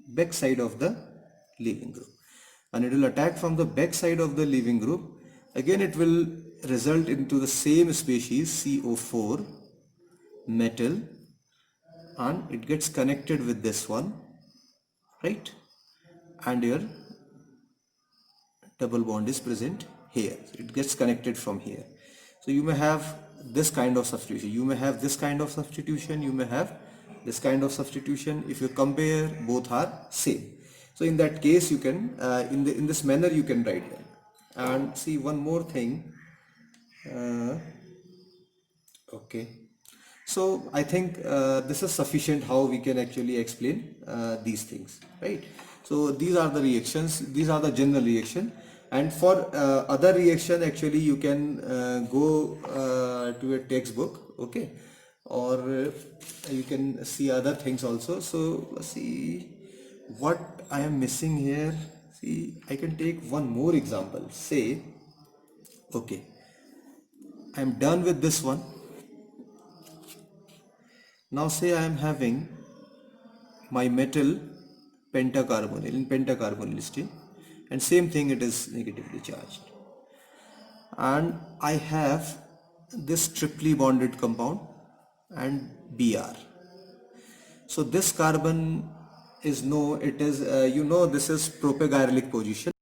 back side of the leaving group, and it will attack from the back side of the leaving group. Again it will result into the same species CO4 metal and it gets connected with this one, right, and your double bond is present here, it gets connected from here. So you may have this kind of substitution, you may have this kind of substitution, you may have this kind of substitution. If you compare, both are same. So in that case you can in this manner you can write them. And see one more thing, okay, so I think this is sufficient how we can actually explain these things, right? So these are the reactions, these are the general reaction, and for other reaction actually you can go to a textbook, okay, or you can see other things also. So let's see what I am missing here. See, I can take one more example. Say, okay, I am done with this one. Now say I am having my metal pentacarbonyl, in pentacarbonyl state, and same thing, it is negatively charged. And I have this triply bonded compound and Br. So this carbon is this is propagyrylic position,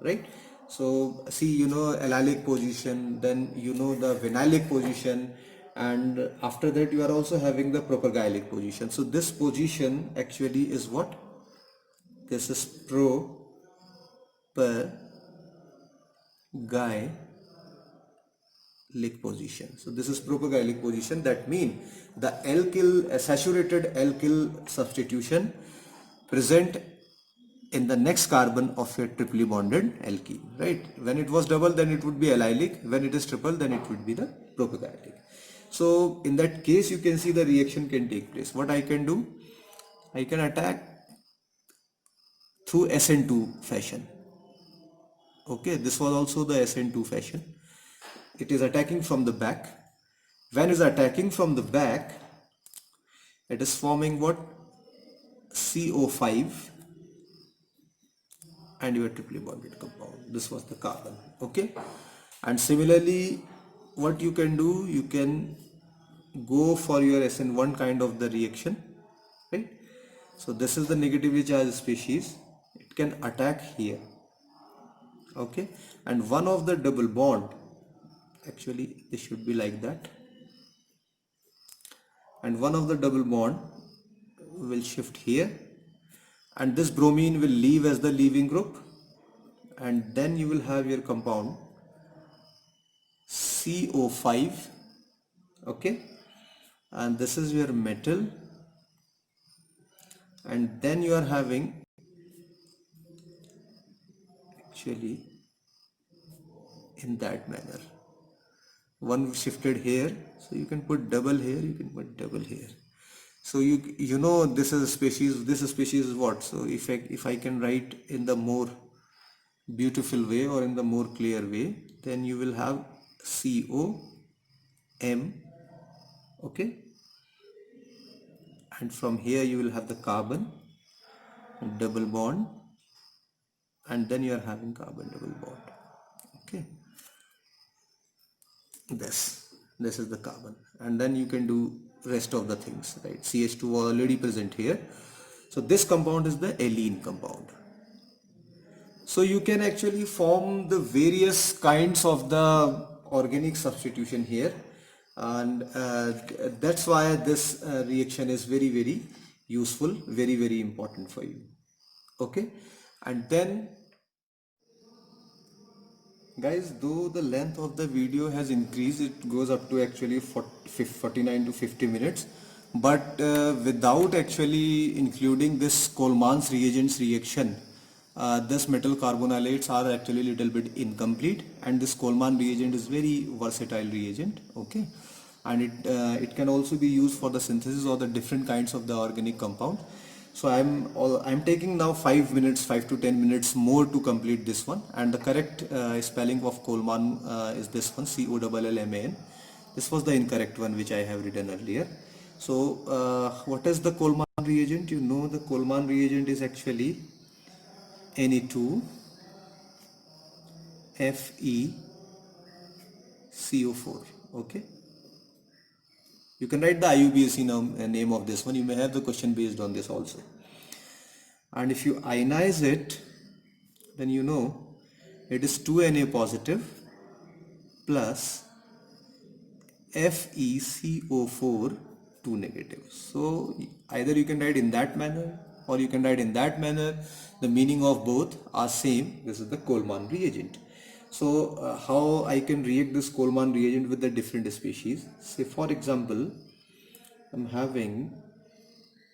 right? So see, allylic position, then the vinylic position, and after that you are also having the propagyrylic position. So this position actually is what? This is propagyrylic position. So this is propagyrylic position. That means the alkyl, saturated alkyl substitution present in the next carbon of a triply bonded alkene, right? When it was double, then it would be allylic. When it is triple, then it would be the propagyrylic. So in that case, you can see the reaction can take place. What I can do? I can attack through SN2 fashion. Okay, this was also the SN2 fashion. It is attacking from the back. When it is attacking from the back, it is forming what? CO5 and your triply bonded compound. This was the carbon. Okay, and similarly, what you can do, you can go for your SN1 kind of the reaction, right? So this is the negatively charged species. It can attack here. Okay, and one of the double bond, actually this should be like that, and one of the double bond will shift here, and this bromine will leave as the leaving group, and then you will have your compound CO5. Okay, and this is your metal, and then you are having actually in that manner, one shifted here, so you can put double here, you can put double here. So this is a species, this species is what? So if I can write in the more beautiful way or in the more clear way, then you will have COM, okay, and from here you will have the carbon double bond, and then you are having carbon double bond. Okay, this is the carbon, and then you can do rest of the things, right? CH2 already present here. So this compound is the allene compound. So you can actually form the various kinds of the organic substitution here, and that's why this reaction is very, very useful, very, very important for you. Okay, and then guys, though the length of the video has increased, it goes up to actually 49 to 50 minutes, but without actually including this Coleman's reagents reaction, this metal carbonylates are actually a little bit incomplete, and this Coleman reagent is very versatile reagent. Okay, and it can also be used for the synthesis of the different kinds of the organic compound. So I'm taking now 5 to 10 minutes more to complete this one, and the correct spelling of Coleman is this one, COLLMAN. This was the incorrect one which I have written earlier. So what is the Coleman reagent? The Coleman reagent is actually Ne2FeCO4. okay, you can write the IUPAC name of this one. You may have the question based on this also. And if you ionize it, then it is 2Na positive plus FeCO4 2 negative. So either you can write in that manner or you can write in that manner. The meaning of both are same. This is the Coleman reagent. So how I can react this Coleman reagent with the different species? Say for example, I'm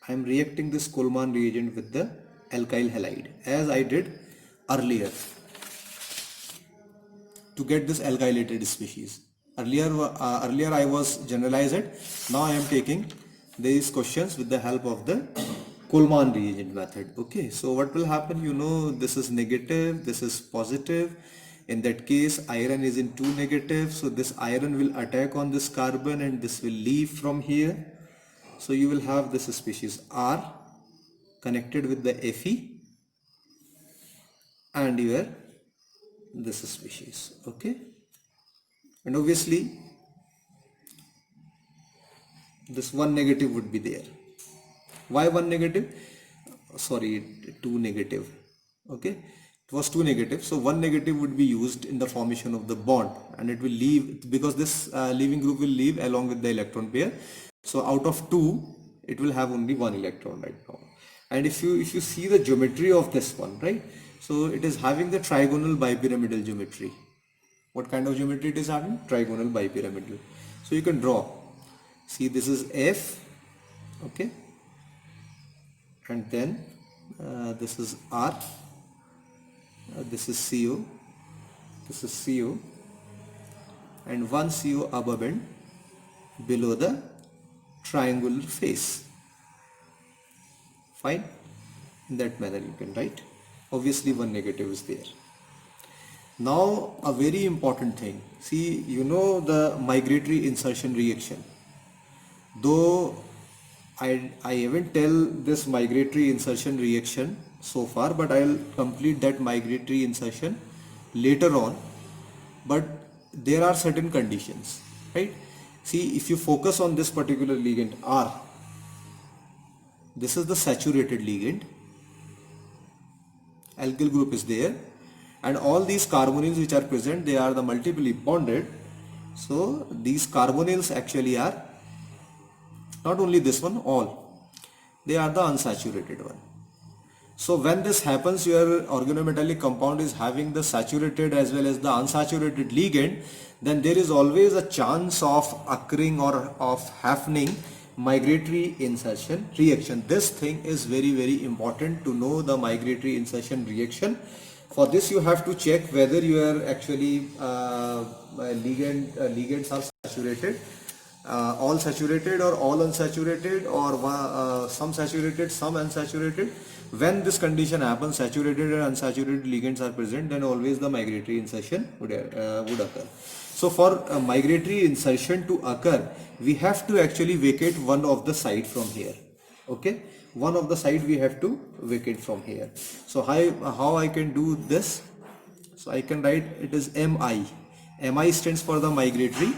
reacting this Coleman reagent with the alkyl halide as I did earlier to get this alkylated species. Earlier I was generalized. Now I am taking these questions with the help of the Coleman reagent method. Okay, so what will happen? This is negative, this is positive. In that case, iron is in 2 negative, so this iron will attack on this carbon and this will leave from here. So you will have this species R connected with the Fe and your this species. Okay, and obviously this one negative would be there. Why one negative? Sorry, two negative. Okay, it was two negative, so one negative would be used in the formation of the bond, and it will leave, because this leaving group will leave along with the electron pair. So out of two, it will have only one electron right now. And if you see the geometry of this one, right, so it is having the trigonal bipyramidal geometry. What kind of geometry it is having? Trigonal bipyramidal. So you can draw. See, this is F, okay, and then this is R, this is CO, this is CO, and one CO above and below the triangular face. Fine, in that manner you can write. Obviously one negative is there. Now a very important thing, see, you know the migratory insertion reaction. Though I haven't tell this migratory insertion reaction so far, but I'll complete that migratory insertion later on. But there are certain conditions, right? See, if you focus on this particular ligand R, this is the saturated ligand, alkyl group is there, and all these carbonyls which are present, they are the multiply bonded. So these carbonyls actually are not only this one, all, they are the unsaturated one. So when this happens, your organometallic compound is having the saturated as well as the unsaturated ligand, then there is always a chance of occurring or of happening migratory insertion reaction. This thing is very, very important to know the migratory insertion reaction. For this you have to check whether your actually ligands are saturated, all saturated or all unsaturated, or some saturated, some unsaturated. When this condition happens, saturated and unsaturated ligands are present, then always the migratory insertion would occur. So for migratory insertion to occur, we have to actually vacate one of the side from here. Okay, one of the side we have to vacate from here. So how I can do this? So I can write it is Mi. Mi stands for the migratory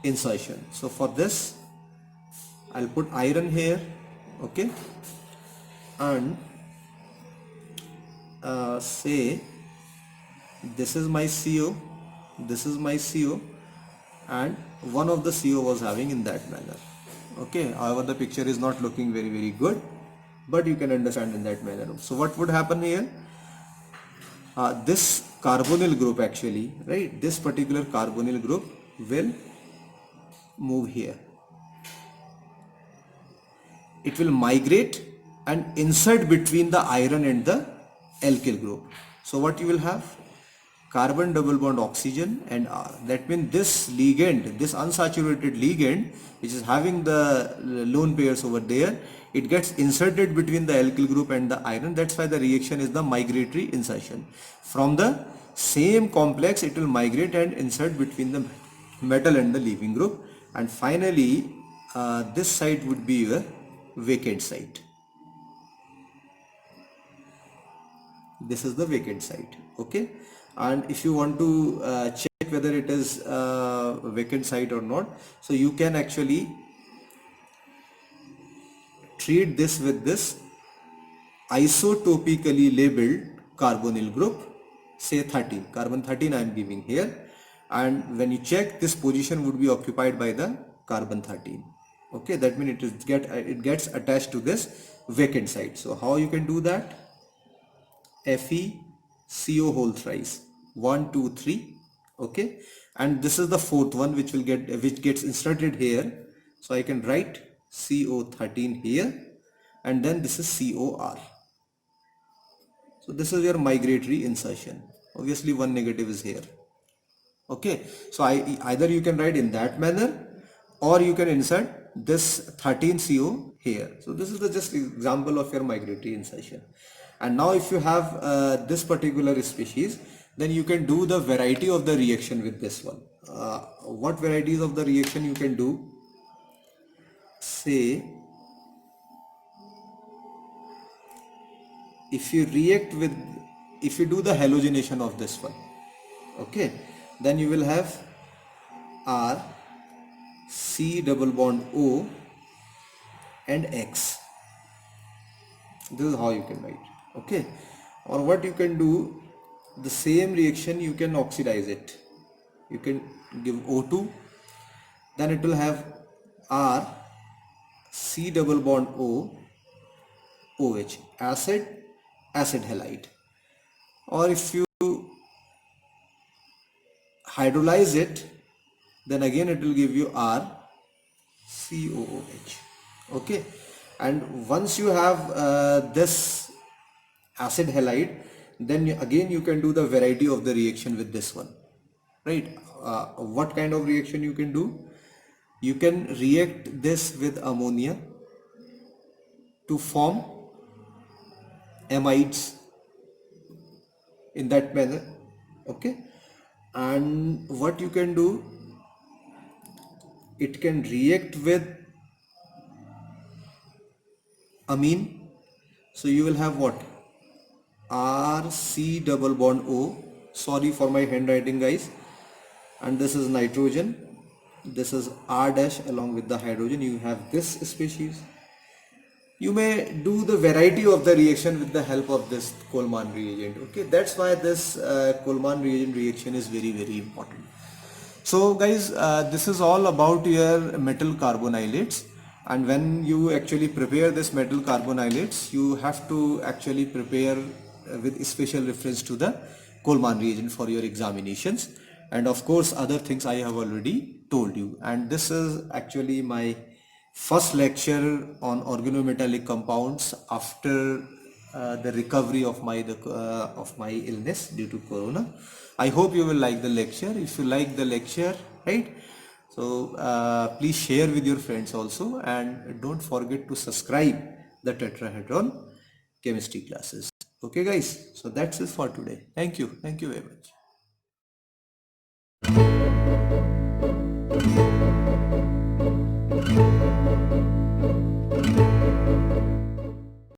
insertion. So for this I'll put iron here, okay, and say this is my CO, this is my CO, and one of the CO was having in that manner. Okay, however the picture is not looking very, very good, but you can understand in that manner. So what would happen here? This carbonyl group actually, right, this particular carbonyl group will move here. It will migrate and insert between the iron and the alkyl group. So what you will have? Carbon double bond oxygen and R. That means this ligand, this unsaturated ligand, which is having the lone pairs over there, it gets inserted between the alkyl group and the iron. That's why the reaction is the migratory insertion. From the same complex, it will migrate and insert between the metal and the leaving group. And finally, this site would be your vacant site. This is the vacant site. Okay, and if you want to check whether it is vacant site or not, so you can actually treat this with this isotopically labeled carbonyl group, say 13, carbon 13 I am giving here, and when you check, this position would be occupied by the carbon 13. Okay, that means it gets attached to this vacant site. So how you can do that? FeCO whole thrice, 1 2 3. Okay, and this is the fourth one which gets inserted here. So I can write CO13 here, and then this is COR. So this is your migratory insertion. Obviously one negative is here. Okay, so either you can write in that manner, or you can insert this 13CO here. So this is the just example of your migratory insertion. And now if you have this particular species, then you can do the variety of the reaction with this one. What varieties of the reaction you can do? Say if you react with, if you do the halogenation of this one, okay, then you will have R C double bond O and X. This is how you can write, okay. Or what you can do, the same reaction you can oxidize it. You can give O2, then it will have R C double bond O OH, acid halide. Or if you hydrolyze it, then again it will give you R COOH, okay. And once you have this acid halide, then again you can do the variety of the reaction with this one, right. What kind of reaction you can do? You can react this with ammonia to form amides in that manner, okay. And what you can do, it can react with amine, so you will have what, R C double bond O, sorry for my handwriting guys, and this is nitrogen, this is R dash along with the hydrogen, you have this species. You may do the variety of the reaction with the help of this Coleman reagent, okay. That's why this Coleman reagent reaction is very important. So guys, this is all about your metal carbonylates, and when you actually prepare this metal carbonylates, you have to actually prepare with special reference to the Coleman reagent for your examinations, and of course other things I have already told you. And this is actually my first lecture on organometallic compounds after the recovery of my illness due to corona. I hope you will like the lecture. If you like the lecture, right, so please share with your friends also, and don't forget to subscribe the tetrahedron chemistry classes. Okay guys, so that's it for today. Thank you very much.